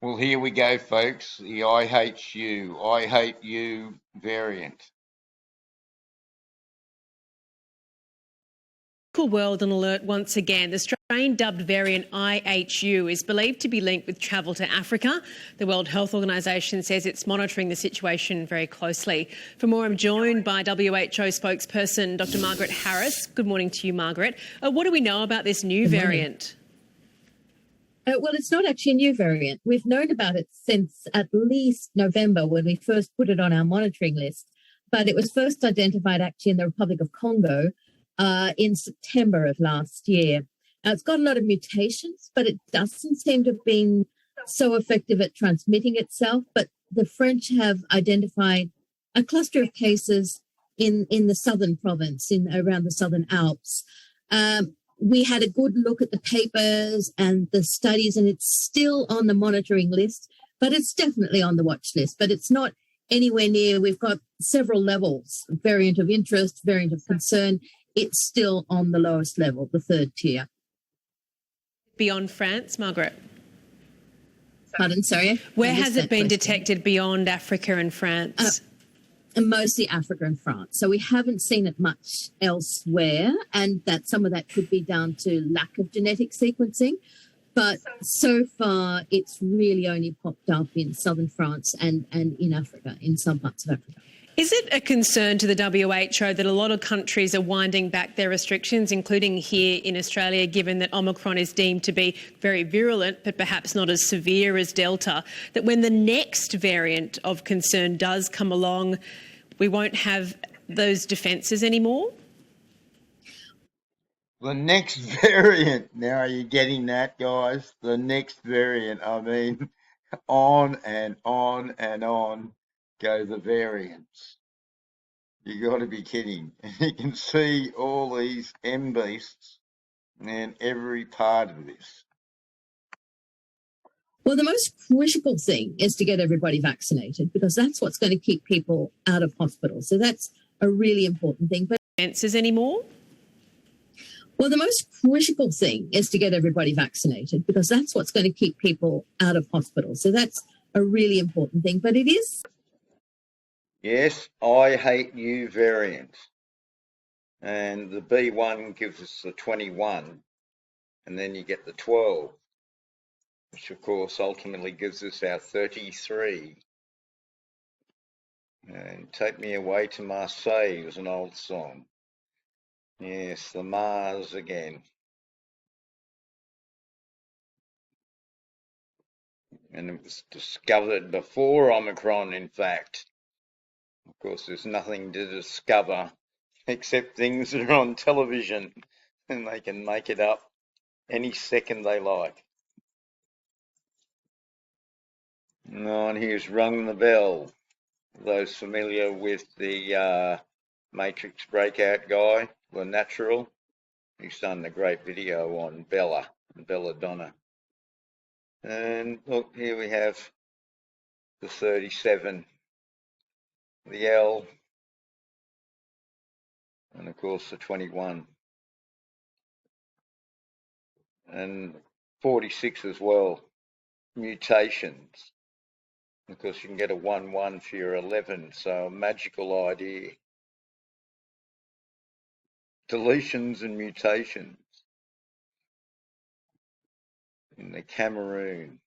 Well, here we go, folks. The I hate you variant. World on alert once again. The strain dubbed variant IHU is believed to be linked with travel to Africa. The World Health Organization says it's monitoring the situation very closely. For more, I'm joined by WHO spokesperson Dr. Margaret Harris. Good morning to you, Margaret. What do we know about this new variant? Well, it's not actually a new variant. We've known about it since at least November when we first put it on our monitoring list. But it was first identified actually in the Republic of Congo in September of last year. Now, it's got a lot of mutations, but it doesn't seem to have been so effective at transmitting itself. But the French have identified a cluster of cases in the southern province, around the Southern Alps. We had a good look at the papers and the studies, and it's still on the monitoring list, but it's definitely on the watch list. But it's not anywhere near. We've got several levels: variant of interest, variant of concern. It's still on the lowest level, the third tier. Beyond France, Margaret? Pardon, sorry? Where has it been detected beyond Africa and France? Mostly Africa and France. So we haven't seen it much elsewhere, and that some of that could be down to lack of genetic sequencing. But so far, it's really only popped up in southern France and in Africa, in some parts of Africa. Is it a concern to the WHO that a lot of countries are winding back their restrictions, including here in Australia, given that Omicron is deemed to be very virulent, but perhaps not as severe as Delta, that when the next variant of concern does come along, we won't have those defences anymore? The next variant. Now, are you getting that, guys? The next variant. I mean, on and on and on go the variants. You got to be kidding. You can see all these M beasts in every part of this. Well, the most critical thing is to get everybody vaccinated, because that's what's going to keep people out of hospital. So that's a really important thing. But Answers anymore? Well, the most critical thing is to get everybody vaccinated, because that's what's going to keep people out of hospital. So that's a really important thing. But it is. Yes, I hate you variant. And the B1 gives us the 21, and then you get the 12, which of course ultimately gives us our 33. And Take Me Away to Marseille was an old song. Yes, the Mars again. And it was discovered before Omicron, in fact. Of course, there's nothing to discover except things that are on television, and they can make it up any second they like. And here's Rung the Bell. Those familiar with the Matrix Breakout guy, The Natural, he's done a great video on Belladonna. And look, here we have the 37, the L, and of course the 21. And 46 as well, mutations. Of course, you can get a 1-1 for your 11, so a magical idea. Deletions and mutations in the Cameroon.